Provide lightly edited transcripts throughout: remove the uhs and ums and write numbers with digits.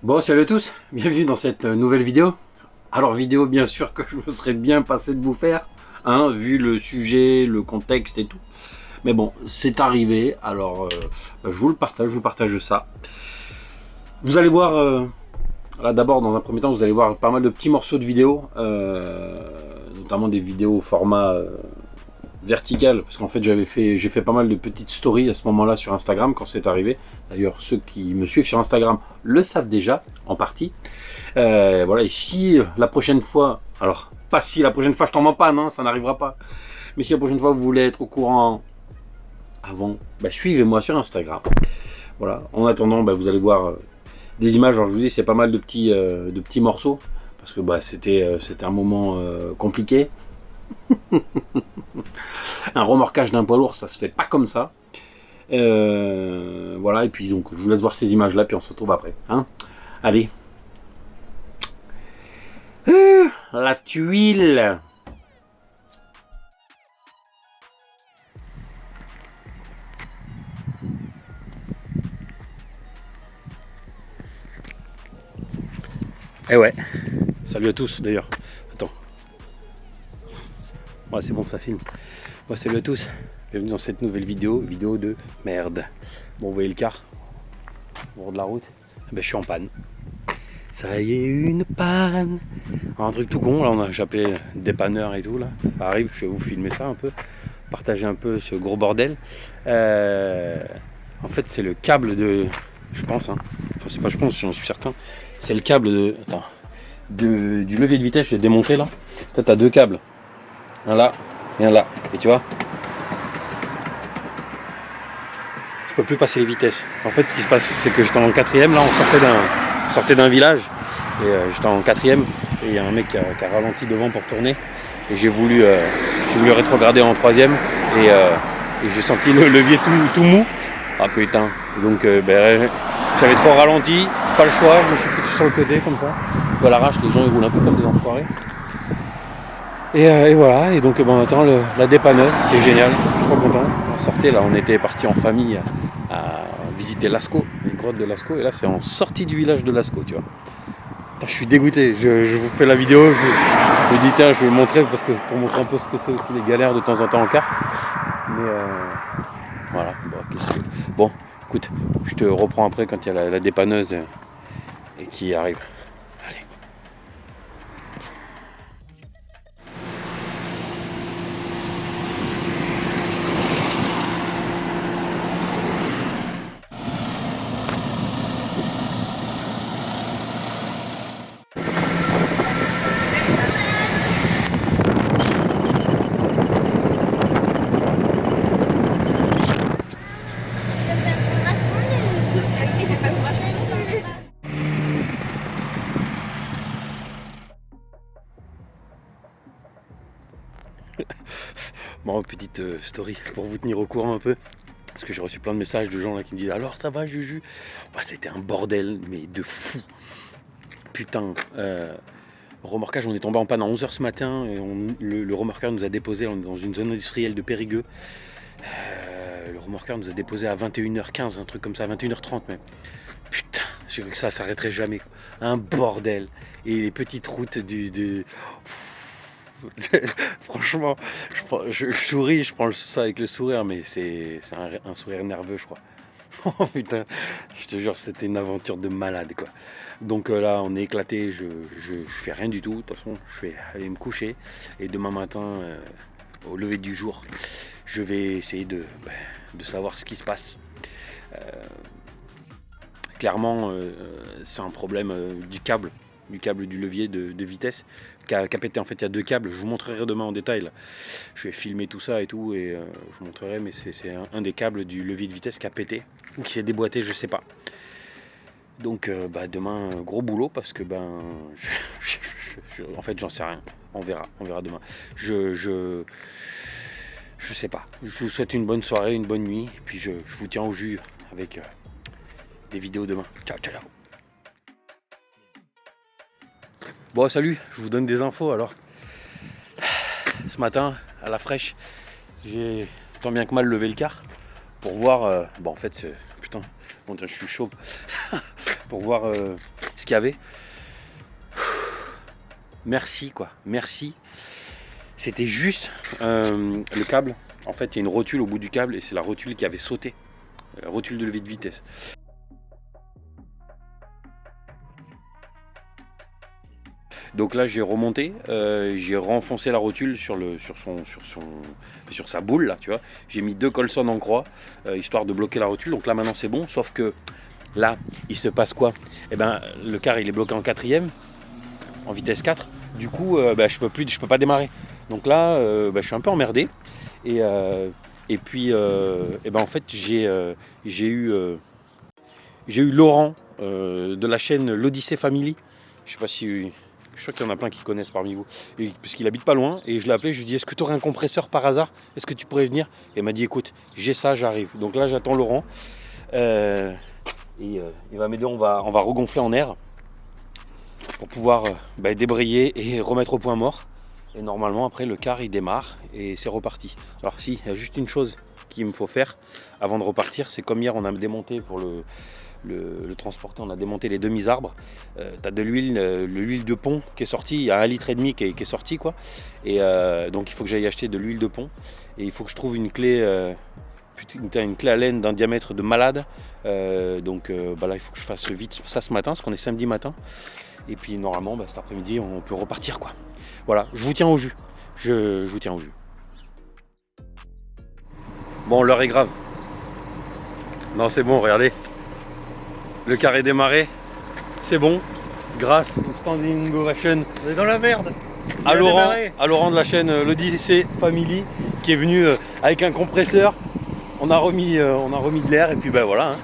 Bon, salut à tous, bienvenue dans cette nouvelle vidéo. Alors vidéo bien sûr que je me serais bien passé de vous faire, hein, vu le sujet, le contexte et tout. Mais bon, c'est arrivé, alors je vous partage ça. Vous allez voir, là d'abord dans un premier temps, vous allez voir pas mal de petits morceaux de vidéos, notamment des vidéos au format verticale, parce qu'en fait j'ai fait pas mal de petites stories à ce moment-là sur Instagram quand c'est arrivé. D'ailleurs ceux qui me suivent sur Instagram le savent déjà en partie. Voilà, et si la prochaine fois, alors pas si la prochaine fois je tombe en panne, hein, ça n'arrivera pas, mais si la prochaine fois vous voulez être au courant avant, bah, suivez-moi sur Instagram. Voilà, en attendant vous allez voir des images. Alors je vous dis c'est pas mal de petits morceaux, parce que c'était un moment compliqué. Un remorquage d'un poids lourd, ça se fait pas comme ça. Voilà, et puis donc je vous laisse voir ces images là, puis on se retrouve après. Hein, allez. La tuile. Eh ouais. Salut à tous d'ailleurs. Attends. Ouais, c'est bon, ça filme. Ouais, salut à tous. Bienvenue dans cette nouvelle vidéo de merde. Bon, vous voyez le car au bord de la route. Je suis en panne. Ça y est, une panne. Alors, un truc tout con, là j'ai appelé dépanneur et tout là. Ça arrive, je vais vous filmer ça un peu. Partager un peu ce gros bordel. En fait, c'est le câble de. Je pense, hein. Enfin, c'est pas je pense, j'en suis certain. C'est le câble de. Attends. Du levier de vitesse, j'ai démonté là. Toi, t'as deux câbles. Un là et un là. Et tu vois, je peux plus passer les vitesses. En fait, ce qui se passe, c'est que j'étais en quatrième. Là, on sortait d'un village. Et j'étais en quatrième. Et il y a un mec qui a ralenti devant pour tourner. Et j'ai voulu rétrograder en troisième. Et j'ai senti le levier tout mou. Ah putain. Donc j'avais trop ralenti. Pas le choix. Je me suis foutu sur le côté comme ça. Un peu à l'arrache. Les gens ils roulent un peu comme des enfoirés. Et voilà, et donc on attend la dépanneuse, c'est génial, je suis trop content. On sortait là, on était parti en famille à visiter Lascaux, les grottes de Lascaux, et là c'est en sortie du village de Lascaux, tu vois. Putain, je suis dégoûté, je vous fais la vidéo, je me dis tiens, je vais vous montrer parce que pour montrer un peu ce que c'est aussi les galères de temps en temps en car. Mais voilà, bon, écoute, je te reprends après quand il y a la dépanneuse et qui arrive. Allez. Bon, petite story pour vous tenir au courant un peu. Parce que j'ai reçu plein de messages de gens là qui me disent alors ça va Juju. C'était un bordel mais de fou. Putain, remorquage, on est tombé en panne à 11h ce matin et le remorqueur nous a déposé dans une zone industrielle de Périgueux. Le remorqueur nous a déposé à 21h15, un truc comme ça, 21h30 même. Putain, j'ai cru que ça s'arrêterait jamais. Un bordel. Et les petites routes franchement, je souris, je prends ça avec le sourire, mais c'est un sourire nerveux, je crois. Oh putain, je te jure, c'était une aventure de malade, quoi. Donc là, on est éclaté, je fais rien du tout. De toute façon, je vais aller me coucher. Et demain matin, au lever du jour, je vais essayer de savoir ce qui se passe. Clairement, c'est un problème du câble du levier de vitesse qui a pété. En fait, il y a deux câbles, je vous montrerai demain en détail là. Je vais filmer tout ça et tout et je vous montrerai, mais c'est un des câbles du levier de vitesse qui a pété ou qui s'est déboîté, je sais pas. Donc demain, gros boulot parce que en fait j'en sais rien, on verra demain. Je sais pas, je vous souhaite une bonne soirée, une bonne nuit, et puis je vous tiens au jus avec des vidéos demain. Ciao. Bon, salut, je vous donne des infos alors. Ce matin, à la fraîche, j'ai tant bien que mal levé le car pour voir. En fait, putain, je suis chaud. Pour voir ce qu'il y avait. Merci quoi, merci. C'était juste le câble. En fait, il y a une rotule au bout du câble et c'est la rotule qui avait sauté. La rotule de levée de vitesse. Donc là j'ai remonté, j'ai renfoncé la rotule sur sa boule là, tu vois. J'ai mis 2 colsons en croix, histoire de bloquer la rotule. Donc là maintenant c'est bon, sauf que là il se passe quoi? Eh ben le car il est bloqué en 4ème, en vitesse 4. Du coup je peux pas démarrer. Donc là je suis un peu emmerdé. Et puis en fait j'ai eu Laurent de la chaîne l'Odyssée Family. Je sais pas si... Je suis sûr qu'il y en a plein qui connaissent parmi vous. Parce qu'il habite pas loin. Et je l'ai appelé, je lui ai dit, est-ce que tu aurais un compresseur par hasard? Est-ce que tu pourrais venir? Et il m'a dit, écoute, j'ai ça, j'arrive. Donc là, j'attends Laurent. Il va m'aider, on va regonfler en air. Pour pouvoir débrayer et remettre au point mort. Et normalement, après, le car, il démarre. Et c'est reparti. Alors si, il y a juste une chose qu'il me faut faire avant de repartir. C'est comme hier, on a démonté pour le transporter, on a démonté les demi-arbres. Tu as de l'huile, l'huile de pont qui est sortie, il y a 1,5 litre qui est sorti quoi. Et donc il faut que j'aille acheter de l'huile de pont. Et il faut que je trouve une clé, une clé à laine d'un diamètre de malade. Là il faut que je fasse vite ça ce matin, parce qu'on est samedi matin. Et puis normalement cet après-midi on peut repartir quoi. Voilà, je vous tiens au jus. Je vous tiens au jus. Bon, l'heure est grave. Non, c'est bon, regardez. Le car est démarré, c'est bon, grâce au standing ovation. On est dans la merde. À Laurent de la chaîne l'Odyssée Family qui est venu avec un compresseur. On a remis de l'air et puis voilà. Hein.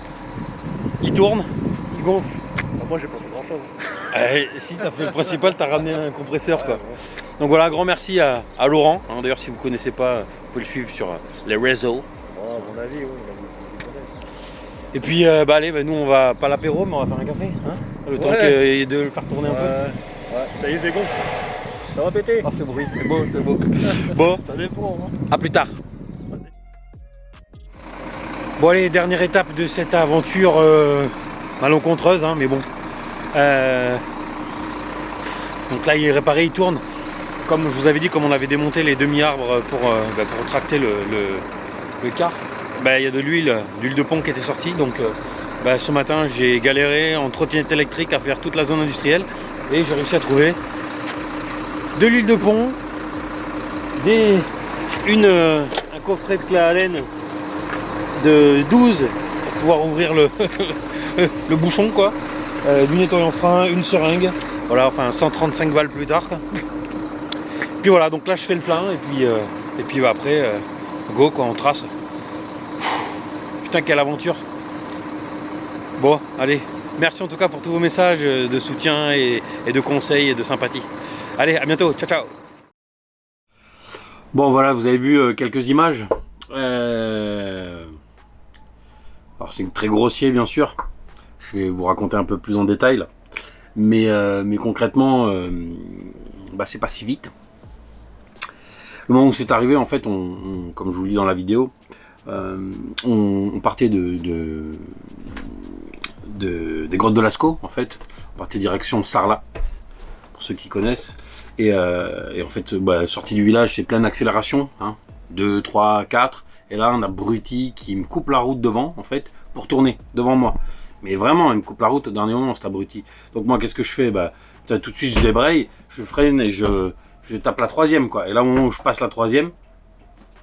Il tourne, il gonfle. Moi j'ai pas fait grand chose. Si t'as fait le principal, t'as ramené un compresseur quoi. Donc voilà, grand merci à Laurent. Hein, d'ailleurs si vous ne connaissez pas, vous pouvez le suivre sur les réseaux. Oh, à mon avis, oui. Et puis nous on va pas l'apéro mais on va faire un café hein, le temps de le faire tourner un peu. Ouais, ça y est c'est bon. Ça va péter. Ah c'est bruit, c'est beau, c'est beau. Bon, ça dépend. Hein. À plus tard. Bon allez, dernière étape de cette aventure malencontreuse hein, mais bon. Donc là il est réparé, il tourne. Comme je vous avais dit, comme on avait démonté les demi-arbres pour tracter le car. Il y a de l'huile de pont qui était sortie, donc ce matin j'ai galéré en trottinette électrique à faire toute la zone industrielle et j'ai réussi à trouver de l'huile de pont, un coffret de clé à laine de 12 pour pouvoir ouvrir le bouchon quoi, du nettoyant frein, une seringue, voilà, enfin 135 balles plus tard. Puis voilà, donc là je fais le plein et puis après go quoi, on trace. Putain quelle aventure. Bon allez, merci en tout cas pour tous vos messages de soutien et de conseils et de sympathie. Allez, à bientôt, ciao ciao. Bon voilà, vous avez vu quelques images. Alors c'est très grossier bien sûr. Je vais vous raconter un peu plus en détail là. Mais concrètement, c'est pas si vite. Le moment où c'est arrivé, en fait, comme je vous le dis dans la vidéo, on partait des grottes de Lascaux, en fait. On partait direction Sarlat, pour ceux qui connaissent. Et en fait, sortie du village, c'est pleine accélération. Hein, 2, 3, 4. Et là, on a Brutti qui me coupe la route devant, en fait, pour tourner devant moi. Mais vraiment, il me coupe la route au dernier moment, c'est abruti. Donc moi, qu'est-ce que je fais? Tout de suite, je débraye, je freine et je tape la troisième, quoi. Et là, au moment où je passe la troisième,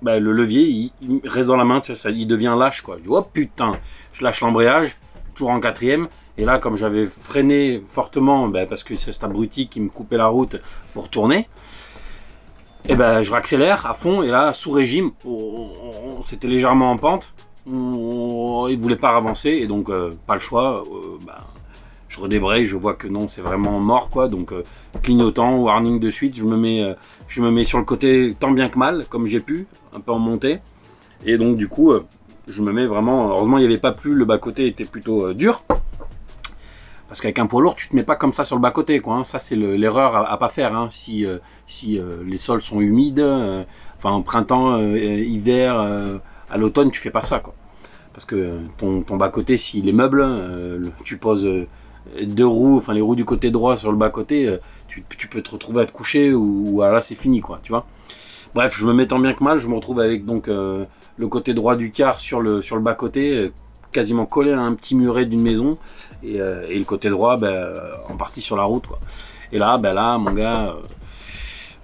le levier, il reste dans la main, il devient lâche, quoi. Je dis, oh putain, je lâche l'embrayage, toujours en 4ème. Et là, comme j'avais freiné fortement, parce que c'est cet abruti qui me coupait la route pour tourner, et je réaccélère à fond. Et là, sous régime, c'était légèrement en pente. Il ne voulait pas avancer et donc pas le choix. Je redébraye, je vois que non, c'est vraiment mort quoi. Donc clignotant, warning de suite, je me mets sur le côté tant bien que mal, comme j'ai pu, un peu en montée. Et donc du coup, je me mets vraiment. Heureusement, il n'y avait pas plu, le bas côté était plutôt dur. Parce qu'avec un poids lourd, tu te mets pas comme ça sur le bas côté quoi. Hein. Ça c'est l'erreur à pas faire. Hein. Si les sols sont humides, en printemps, hiver. À l'automne, tu fais pas ça, quoi. Parce que ton bas-côté, s'il est meuble, tu poses deux roues, enfin les roues du côté droit sur le bas-côté, tu peux te retrouver à te coucher ou là c'est fini quoi, tu vois. Bref, je me mets tant bien que mal, je me retrouve avec donc le côté droit du car sur le bas-côté, quasiment collé à un petit muret d'une maison, et le côté droit en partie sur la route quoi. Et là, mon gars,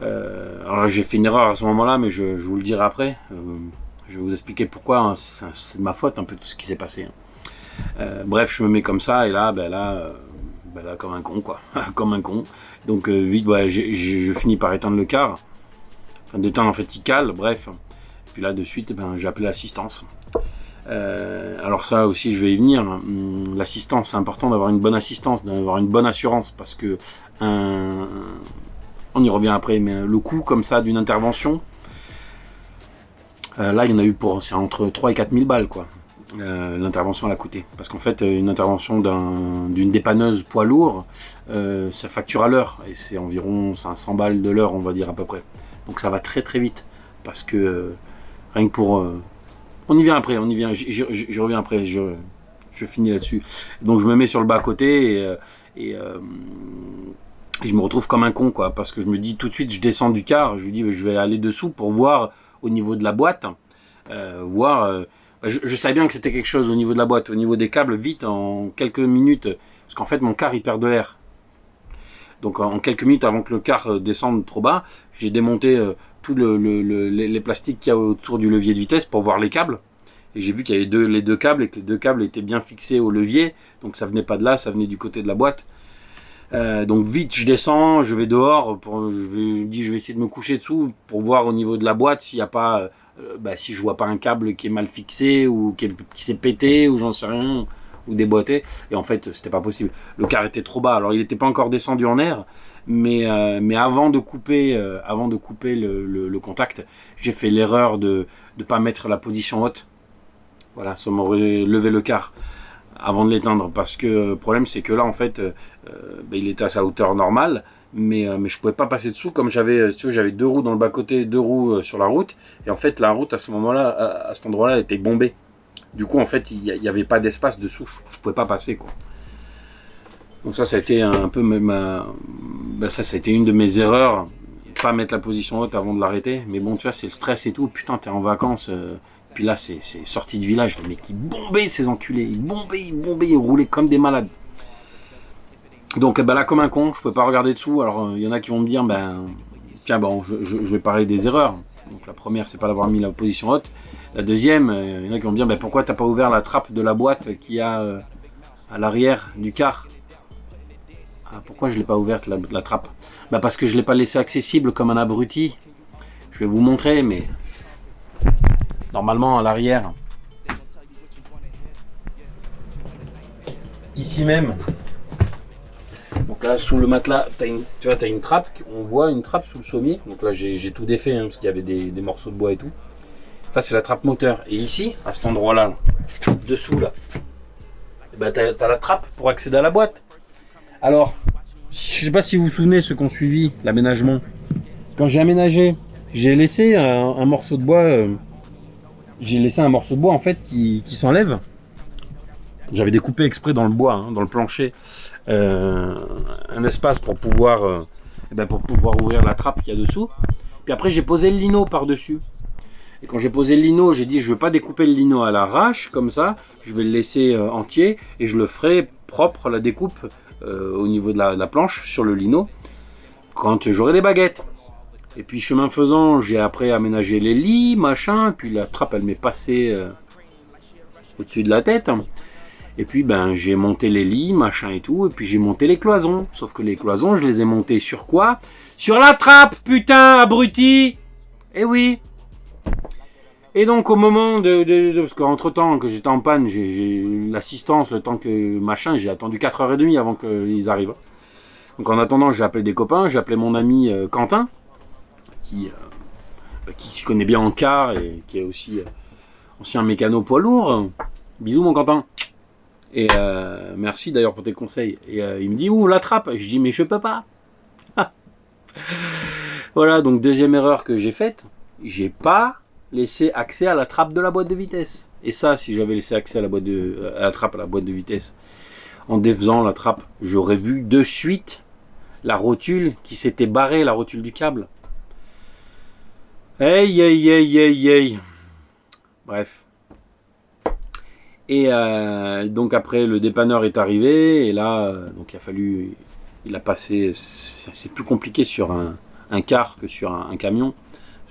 alors j'ai fait une erreur à ce moment-là, mais je vous le dirai après. Je vais vous expliquer pourquoi, hein, c'est de ma faute un peu tout ce qui s'est passé. Hein. Bref, je me mets comme ça, et là, comme un con quoi, comme un con. Donc vite, je finis par éteindre le car. Enfin, d'éteindre en fait il cale, bref. Et puis là de suite, j'ai appelé l'assistance. Alors ça aussi je vais y venir. L'assistance, c'est important d'avoir une bonne assistance, d'avoir une bonne assurance, parce que on y revient après, mais le coût comme ça d'une intervention, là il y en a eu c'est entre 3 et 4 000 balles quoi. L'intervention elle a coûté, parce qu'en fait une intervention d'une dépanneuse poids lourd, ça facture à l'heure, et c'est environ 500 balles de l'heure on va dire à peu près. Donc ça va très très vite, parce que rien que pour... on y vient après, je reviens après, je finis là-dessus. Donc je me mets sur le bas-côté et je me retrouve comme un con, quoi, parce que je me dis tout de suite, je descends du car, je me dis je vais aller dessous pour voir au niveau de la boîte, je savais bien que c'était quelque chose au niveau de la boîte, au niveau des câbles, vite, en quelques minutes, parce qu'en fait mon car il perd de l'air. Donc en quelques minutes avant que le car descende trop bas, j'ai démonté tous les plastiques qu'il y a autour du levier de vitesse pour voir les câbles. Et j'ai vu qu'il y avait les deux câbles, et que les deux câbles étaient bien fixés au levier. Donc ça venait pas de là, ça venait du côté de la boîte. Donc vite je descends, je vais dehors, je vais essayer de me coucher dessous pour voir au niveau de la boîte s'il n'y a pas, si je vois pas un câble qui est mal fixé ou qui s'est pété ou j'en sais rien, ou déboîté. Et en fait c'était pas possible, le car était trop bas. Alors il n'était pas encore descendu en air, mais avant de couper le contact, j'ai fait l'erreur de pas mettre la position haute. Voilà, ça m'aurait levé le car avant de l'éteindre, parce que le problème c'est que là en fait il était à sa hauteur normale, mais je pouvais pas passer dessous, comme j'avais deux roues dans le bas côté, deux roues sur la route, et en fait la route à ce moment là, à cet endroit là, elle était bombée. Du coup en fait il y avait pas d'espace dessous, je pouvais pas passer quoi. Donc ça a été un peu ça a été une de mes erreurs, pas mettre la position haute avant de l'arrêter. Mais bon, tu vois, c'est le stress et tout, putain t'es en vacances, puis là c'est sortie de village, les mecs ils bombaient, ces enculés, ils bombaient, ils roulaient comme des malades. Donc là comme un con, je pouvais pas regarder dessous. Alors il y en a qui vont me dire, tiens bon, je vais parler des erreurs. Donc la première c'est pas d'avoir mis la position haute. La deuxième, il y en a qui vont me dire, pourquoi t'as pas ouvert la trappe de la boîte qu'il y a à l'arrière du car. Pourquoi je l'ai pas ouverte la trappe? Parce que je l'ai pas laissé accessible comme un abruti. Je vais vous montrer, mais normalement à l'arrière, ici même, donc là sous le matelas, t'as une trappe, on voit une trappe sous le sommier. Donc là j'ai tout défait, parce qu'il y avait des morceaux de bois et tout. Ça c'est la trappe moteur. Et ici, à cet endroit là, dessous là, t'as la trappe pour accéder à la boîte. Alors, je sais pas si vous vous souvenez, ceux qui ont suivi l'aménagement, quand j'ai aménagé, j'ai laissé un morceau de bois, en fait qui s'enlève. J'avais découpé exprès dans le bois, dans le plancher, un espace pour pouvoir ouvrir la trappe qu'il y a dessous. Puis après j'ai posé le lino par-dessus. Et quand j'ai posé le lino, j'ai dit je ne veux pas découper le lino à l'arrache comme ça, je vais le laisser entier et je le ferai propre, la découpe au niveau de la planche sur le lino quand j'aurai les baguettes. Et puis chemin faisant, j'ai après aménagé les lits, machin, puis la trappe elle m'est passée au-dessus de la tête. Et puis j'ai monté les lits, machin et tout, et puis j'ai monté les cloisons. Sauf que les cloisons, je les ai montées sur quoi? Sur la trappe, putain, abruti! Eh oui! Et donc au moment parce qu'entre temps que j'étais en panne, j'ai eu l'assistance, le temps que machin, j'ai attendu 4h30 avant qu'ils arrivent. Donc en attendant, j'ai appelé des copains, j'ai appelé mon ami Quentin, qui s'y connaît bien en car et qui est aussi ancien mécano poids lourd. Bisous mon Quentin. Et merci d'ailleurs pour tes conseils. Et il me dit ouvre la trappe. Je dis mais je peux pas. Voilà, donc deuxième erreur que j'ai faite, j'ai pas laissé accès à la trappe de la boîte de vitesse. Et ça, si j'avais laissé accès à la trappe à la boîte de vitesse, en défaisant la trappe, j'aurais vu de suite la rotule qui s'était barrée, la rotule du câble. Aïe, aïe, aïe, aïe, aïe. Bref. Et donc après, le dépanneur est arrivé, et là, donc il a passé, c'est plus compliqué sur un car que sur un camion.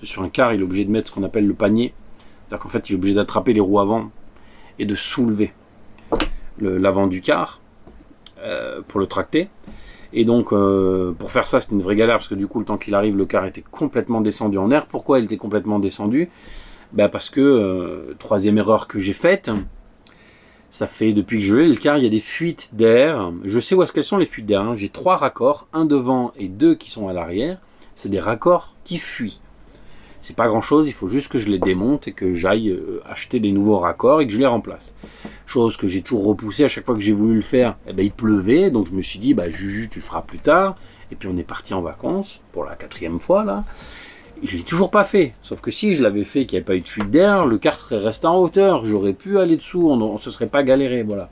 Sur un car, il est obligé de mettre ce qu'on appelle le panier. C'est-à-dire qu'en fait, il est obligé d'attraper les roues avant et de soulever l'avant du car pour le tracter. Et donc, pour faire ça, c'était une vraie galère, parce que du coup, le temps qu'il arrive, le car était complètement descendu en air. Pourquoi il était complètement descendu? Parce que, troisième erreur que j'ai faite, ça fait depuis que je l'ai, le car, il y a des fuites d'air. Je sais où est-ce qu'elles sont, les fuites d'air. J'ai 3 raccords, un devant et 2 qui sont à l'arrière. C'est des raccords qui fuient. C'est pas grand chose, il faut juste que je les démonte et que j'aille acheter des nouveaux raccords et que je les remplace. Chose que j'ai toujours repoussée à chaque fois que j'ai voulu le faire. Il pleuvait, donc je me suis dit, Juju, tu le feras plus tard. Et puis on est parti en vacances, pour la 4e fois là. Je l'ai toujours pas fait. Sauf que si je l'avais fait, qu'il n'y avait pas eu de fuite d'air, le car serait resté en hauteur. J'aurais pu aller dessous, on se serait pas galéré, voilà.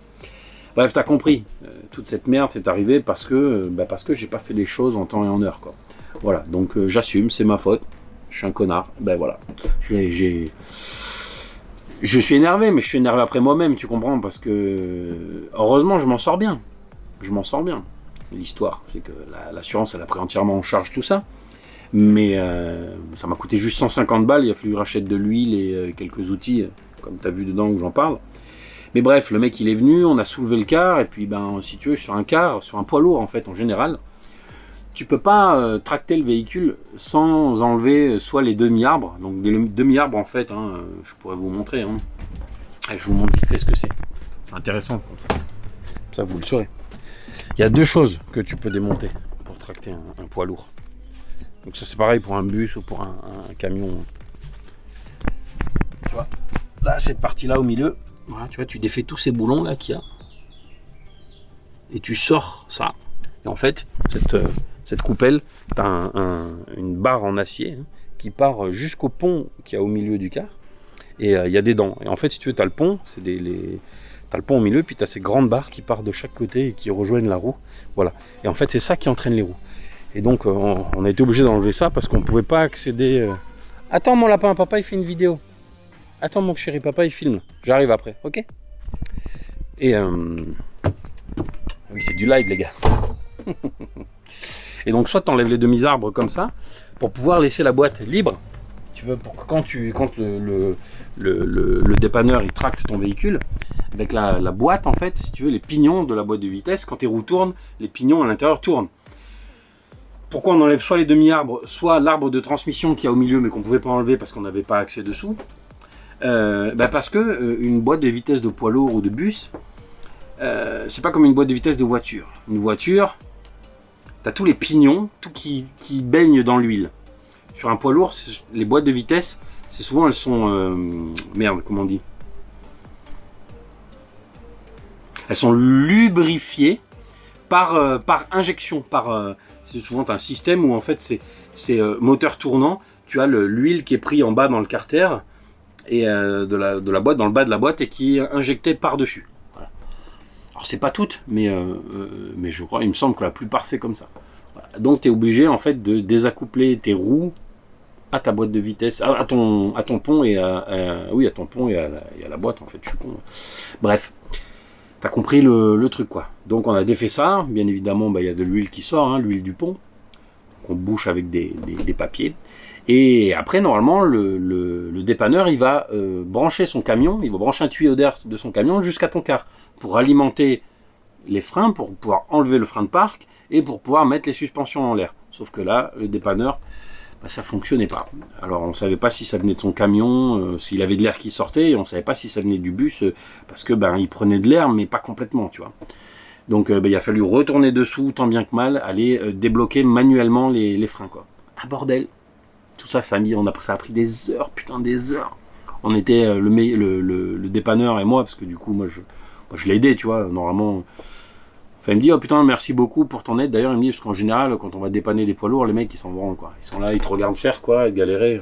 Bref, t'as compris. Toute cette merde s'est arrivée parce que j'ai pas fait les choses en temps et en heure, quoi. Voilà, donc j'assume, c'est ma faute. Je suis un connard, voilà. Je suis énervé, mais je suis énervé après moi-même, tu comprends, parce que heureusement je m'en sors bien. Je m'en sors bien. L'histoire, c'est que l'assurance, elle a pris entièrement en charge tout ça. Mais ça m'a coûté juste 150 balles, il a fallu que je rachète de l'huile et quelques outils, comme tu as vu dedans où j'en parle. Mais bref, le mec il est venu, on a soulevé le car, et puis si tu veux, sur un car, sur un poids lourd en fait, en général, tu peux pas tracter le véhicule sans enlever soit les demi-arbres. Donc des demi-arbres en fait, je pourrais vous montrer. Et je vous montre vite fait ce que c'est. C'est intéressant comme ça. Comme ça vous le saurez. Il y a 2 choses que tu peux démonter pour tracter un poids lourd. Donc ça c'est pareil pour un bus ou pour un camion. Tu vois, là cette partie là au milieu, voilà, tu vois, tu défais tous ces boulons là qu'il y a. Et tu sors ça. Et en fait, cette coupelle, tu as une barre en acier qui part jusqu'au pont qu'il y a au milieu du car. Et il y a des dents. Et en fait, si tu veux, tu as le pont, t'as le pont au milieu, puis tu as ces grandes barres qui partent de chaque côté et qui rejoignent la roue. Voilà. Et en fait, c'est ça qui entraîne les roues. Et donc, on a été obligé d'enlever ça parce qu'on ne pouvait pas accéder... Attends, mon lapin, papa, il fait une vidéo. Attends, mon chéri, papa, il filme. J'arrive après, ok? Et... Oui, c'est du live, les gars. Et donc soit tu enlèves les demi-arbres comme ça pour pouvoir laisser la boîte libre. Tu veux, pour que quand le dépanneur il tracte ton véhicule, avec la boîte en fait, si tu veux, les pignons de la boîte de vitesse, quand tes roues tournent, les pignons à l'intérieur tournent. Pourquoi on enlève soit les demi-arbres, soit l'arbre de transmission qu'il y a au milieu mais qu'on ne pouvait pas enlever parce qu'on n'avait pas accès dessous? Parce que une boîte de vitesse de poids lourd ou de bus, c'est pas comme une boîte de vitesse de voiture. Une voiture, t'as tous les pignons, tout qui baigne dans l'huile. Sur un poids lourd, les boîtes de vitesse, c'est souvent elles sont comment on dit? Elles sont lubrifiées par injection, c'est souvent un système où en fait c'est moteur tournant. Tu as l'huile qui est prise en bas dans le carter et de la boîte, dans le bas de la boîte, et qui est injectée par dessus. Alors c'est pas toutes, mais je crois, il me semble que la plupart c'est comme ça. Voilà. Donc tu es obligé en fait de désaccoupler tes roues à ta boîte de vitesse, à ton pont et à ton pont et à la boîte en fait. Je suis con. Bref, t'as compris le truc quoi. Donc on a défait ça, bien évidemment, il y a de l'huile qui sort, l'huile du pont, qu'on bouche avec des papiers. Et après, normalement, le dépanneur, il va brancher son camion, il va brancher un tuyau d'air de son camion jusqu'à ton car pour alimenter les freins, pour pouvoir enlever le frein de parc et pour pouvoir mettre les suspensions en l'air. Sauf que là, le dépanneur, ça fonctionnait pas. Alors, on savait pas si ça venait de son camion, s'il avait de l'air qui sortait, et on savait pas si ça venait du bus, parce que il prenait de l'air, mais pas complètement, tu vois. Donc, il a fallu retourner dessous, tant bien que mal, aller débloquer manuellement les freins, quoi. Un bordel. Tout ça, ça a pris des heures, putain, des heures. On était le dépanneur et moi, parce que du coup, moi je l'ai aidé, tu vois, normalement. Enfin, il me dit, oh putain, merci beaucoup pour ton aide. D'ailleurs, il me dit, parce qu'en général, quand on va dépanner des poids lourds, les mecs, ils s'en branlent, quoi. Ils sont là, ils te regardent faire, quoi, et galérer.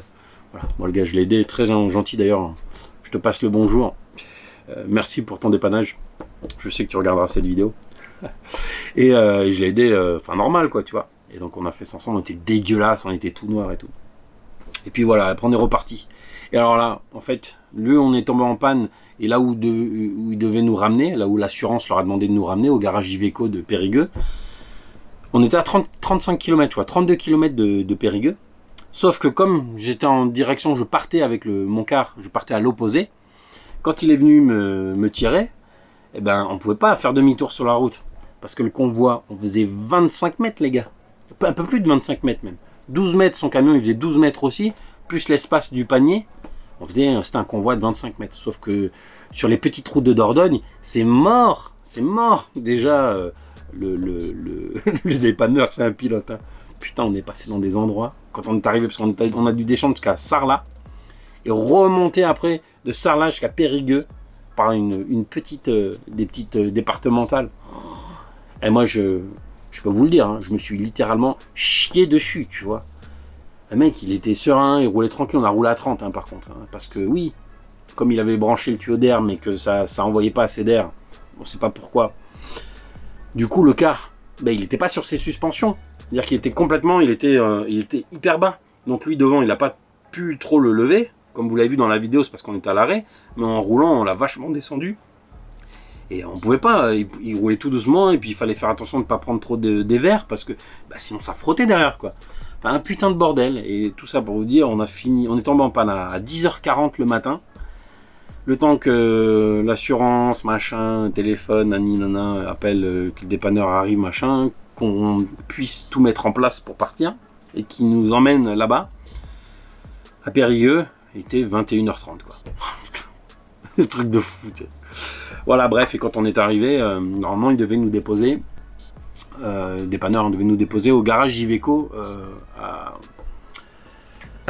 Voilà. Moi, le gars, je l'ai aidé, très gentil d'ailleurs. Je te passe le bonjour. Merci pour ton dépannage. Je sais que tu regarderas cette vidéo. Et je l'ai aidé, enfin normal quoi, tu vois. Et donc on a fait ça ensemble, on était dégueulasse, on était tout noir et tout. Et puis voilà, après on est reparti. Et alors là, en fait, on est tombé en panne, et là où ils devaient nous ramener, là où l'assurance leur a demandé de nous ramener, au garage Iveco de Périgueux, on était à 35 km, tu vois, 32 km de Périgueux. Sauf que comme j'étais en direction, je partais avec mon car, je partais à l'opposé, quand il est venu me tirer, eh ben, on pouvait pas faire demi-tour sur la route. Parce que le convoi, on faisait 25 mètres, les gars. Un peu plus de 25 mètres même. 12 mètres, son camion, il faisait 12 mètres aussi, plus l'espace du panier. C'était un convoi de 25 mètres. Sauf que sur les petites routes de Dordogne, c'est mort. C'est mort. Déjà, le dépanneur, c'est un pilote. Hein. Putain, on est passé dans des endroits. Quand on est arrivé, parce qu'on a dû descendre jusqu'à Sarlat. Et remonter après de Sarlat jusqu'à Périgueux par une petite, des petites départementales. Et moi, je peux vous le dire, hein, je me suis littéralement chié dessus, tu vois. Le mec, il était serein, il roulait tranquille, on a roulé à 30 hein, par contre. Hein, parce que oui, comme il avait branché le tuyau d'air, mais que ça envoyait pas assez d'air, on sait pas pourquoi. Du coup, le car, ben, il n'était pas sur ses suspensions. C'est-à-dire qu'il était complètement, il était hyper bas. Donc lui, devant, il n'a pas pu trop le lever. Comme vous l'avez vu dans la vidéo, c'est parce qu'on était à l'arrêt. Mais en roulant, on l'a vachement descendu. Et on pouvait pas, il roulait tout doucement. Et puis il fallait faire attention de ne pas prendre trop des verres. Parce que bah, sinon ça frottait derrière, quoi. Enfin, un putain de bordel. Et tout ça pour vous dire, on est tombé en panne à 10h40 le matin. Le temps que l'assurance, machin, téléphone, nana, appelle, que le dépanneur arrive, machin, qu'on puisse tout mettre en place pour partir. Et qui nous emmène là-bas, à Périgueux. Il était 21h30 quoi. Le truc de fou. Tu sais. Voilà, bref, et quand on est arrivé, normalement il devait nous déposer, dépanneur devait nous déposer au garage Iveco à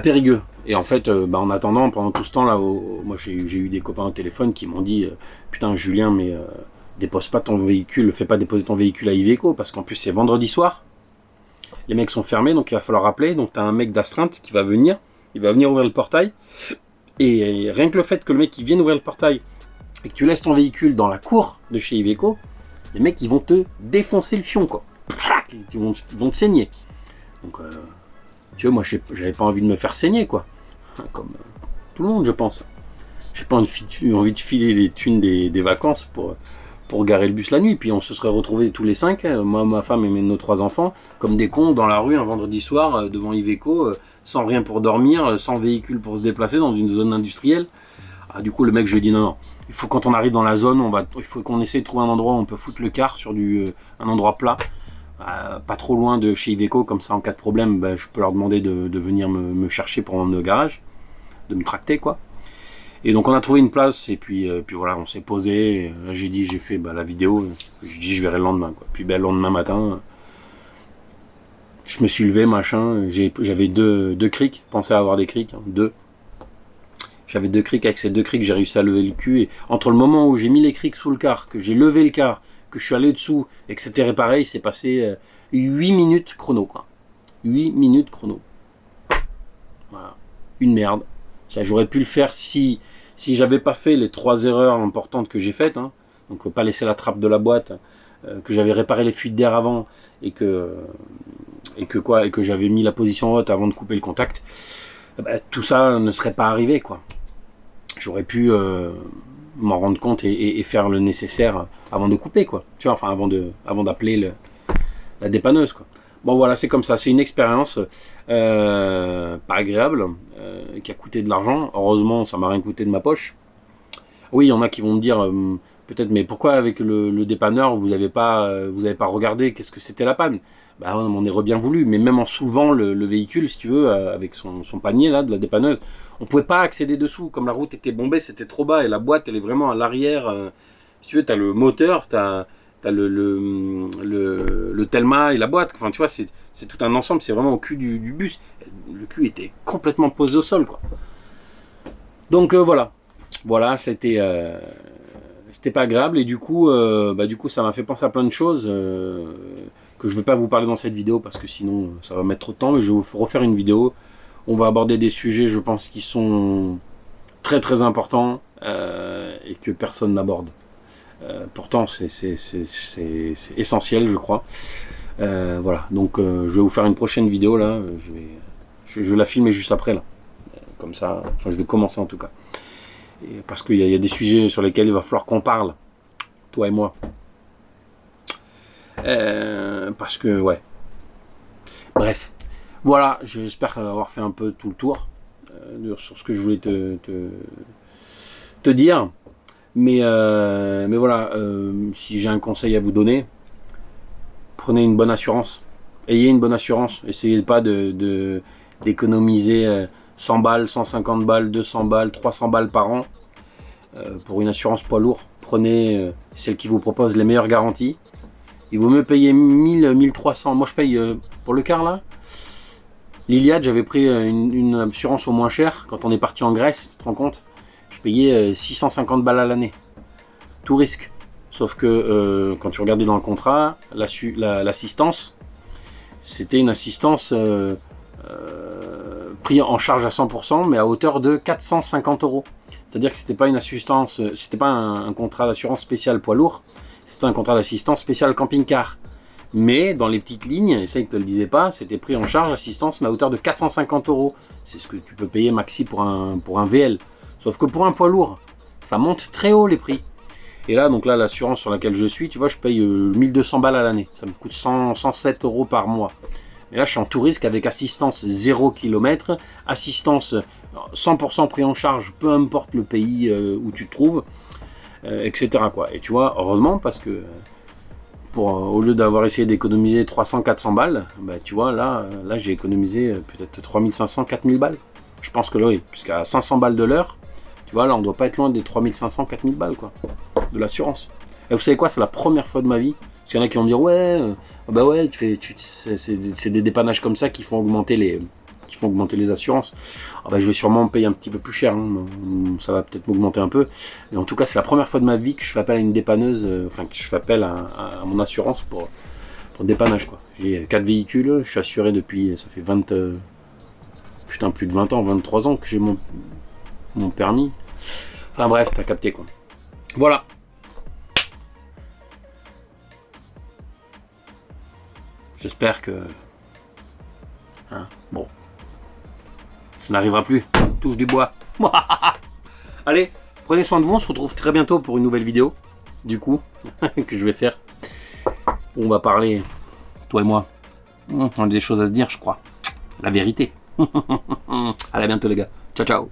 Périgueux. Et en fait, en attendant, pendant tout ce temps là, moi j'ai eu des copains au téléphone qui m'ont dit putain Julien, mais dépose pas ton véhicule, fais pas déposer ton véhicule à Iveco, parce qu'en plus c'est vendredi soir. Les mecs sont fermés, donc il va falloir appeler. Donc t'as un mec d'astreinte qui va venir. Il va venir ouvrir le portail. Et rien que le fait que le mec il vienne ouvrir le portail et que tu laisses ton véhicule dans la cour de chez Iveco, les mecs ils vont te défoncer le fion quoi. Ils vont te saigner. Donc tu vois, moi j'avais pas envie de me faire saigner quoi. Comme tout le monde je pense. J'ai pas envie de filer les thunes des vacances pour garer le bus la nuit. Puis on se serait retrouvés tous les 5, moi, ma femme et nos 3 enfants, comme des cons dans la rue un vendredi soir devant Iveco, sans rien pour dormir, sans véhicule pour se déplacer dans une zone industrielle. Ah, du coup, le mec, je lui ai dit non, il faut quand on arrive dans la zone, il faut qu'on essaie de trouver un endroit où on peut foutre le car sur un endroit plat, pas trop loin de chez Iveco, comme ça en cas de problème, je peux leur demander de venir me chercher pour emmener au garage, de me tracter quoi. Et donc on a trouvé une place et puis voilà, on s'est posé. Là j'ai fait la vidéo. J'ai dit je verrai le lendemain quoi. Puis le lendemain matin, je me suis levé machin. J'avais deux crics. Pensez à avoir des crics, hein, 2. J'avais 2 crics. Avec ces 2 crics, j'ai réussi à lever le cul. Et entre le moment où j'ai mis les crics sous le car, que j'ai levé le car, que je suis allé dessous et que c'était réparé, il s'est passé 8 minutes chrono quoi. 8 minutes chrono. Voilà. Une merde. Ça, j'aurais pu le faire si j'avais pas fait les 3 erreurs importantes que j'ai faites, hein. Donc pas laisser la trappe de la boîte, que j'avais réparé les fuites d'air avant et que j'avais mis la position haute avant de couper le contact. Tout ça ne serait pas arrivé quoi. J'aurais pu m'en rendre compte et faire le nécessaire avant de couper quoi. Tu vois, enfin avant d'appeler la dépanneuse quoi. Bon voilà, c'est comme ça, c'est une expérience pas agréable, qui a coûté de l'argent. Heureusement, ça m'a rien coûté de ma poche. Oui, il y en a qui vont me dire peut-être, mais pourquoi avec le dépanneur vous avez pas regardé qu'est-ce que c'était la panne? On aurait bien voulu, mais même en soulevant le véhicule, si tu veux, avec son panier là de la dépanneuse, on pouvait pas accéder dessous. Comme la route était bombée, c'était trop bas et la boîte elle est vraiment à l'arrière. Si tu veux, t'as le moteur, t'as le Telma et la boîte, enfin tu vois, c'est tout un ensemble, c'est vraiment au cul du bus. Le cul était complètement posé au sol quoi. Donc voilà, c'était pas agréable et du coup ça m'a fait penser à plein de choses que je vais pas vous parler dans cette vidéo parce que sinon ça va mettre trop de temps, mais je vais vous refaire une vidéo. On va aborder des sujets je pense qui sont très très importants et que personne n'aborde. Pourtant, c'est essentiel, je crois. Voilà, donc je vais vous faire une prochaine vidéo là. Je vais la filmer juste après là. Comme ça, enfin, je vais commencer en tout cas. Et parce qu'il y a des sujets sur lesquels il va falloir qu'on parle, toi et moi. Parce que, ouais. Bref. Voilà, j'espère avoir fait un peu tout le tour sur ce que je voulais te dire. Mais voilà, si j'ai un conseil à vous donner, prenez une bonne assurance. Ayez une bonne assurance. Essayez pas d'économiser 100 balles, 150 balles, 200 balles, 300 balles par an pour une assurance poids lourd. Prenez celle qui vous propose les meilleures garanties. Il vaut mieux payer 1000, 1300. Moi, je paye pour le car là. L'Iliade, j'avais pris une assurance au moins cher quand on est parti en Grèce, tu te rends compte? Je payais 650 balles à l'année. Tout risque. Sauf que quand tu regardais dans le contrat, l'assistance, c'était une assistance prise en charge à 100%, mais à hauteur de 450 €. C'est-à-dire que c'était pas une assistance, c'était pas un contrat d'assurance spéciale poids lourd, c'était un contrat d'assistance spéciale camping-car. Mais dans les petites lignes, et ça ils te le disaient pas, c'était pris en charge assistance mais à hauteur de 450 €. C'est ce que tu peux payer maxi pour un VL. Sauf que pour un poids lourd, ça monte très haut les prix. Et là, donc là, l'assurance sur laquelle je suis, tu vois, je paye 1200 balles à l'année. Ça me coûte 107 € par mois. Et là, je suis en tout risque avec assistance 0 km, assistance 100% pris en charge, peu importe le pays où tu te trouves, etc. quoi. Et tu vois, heureusement, parce que au lieu d'avoir essayé d'économiser 300-400 balles, bah, tu vois, là j'ai économisé peut-être 3500-4000 balles. Je pense que là, oui, puisqu'à 500 balles de l'heure, tu vois, là, on doit pas être loin des 3500-4000 balles, quoi, de l'assurance. Et vous savez quoi, c'est la première fois de ma vie, parce qu'il y en a qui vont me dire, ouais, bah ouais, c'est des dépannages comme ça qui font augmenter les assurances. Alors bah, je vais sûrement payer un petit peu plus cher, hein, ça va peut-être m'augmenter un peu. Mais en tout cas, c'est la première fois de ma vie que je fais appel à une dépanneuse, enfin que je fais appel à mon assurance pour dépannage, quoi. J'ai 4 véhicules, je suis assuré depuis, ça fait plus de 20 ans, 23 ans que j'ai mon permis. Enfin bref, t'as capté quoi. Voilà. J'espère que... Hein, bon. Ça n'arrivera plus. Touche du bois. Allez, prenez soin de vous. On se retrouve très bientôt pour une nouvelle vidéo. Du coup, que je vais faire. On va parler, toi et moi. On a des choses à se dire, je crois. La vérité. Allez, à bientôt les gars. Ciao, ciao.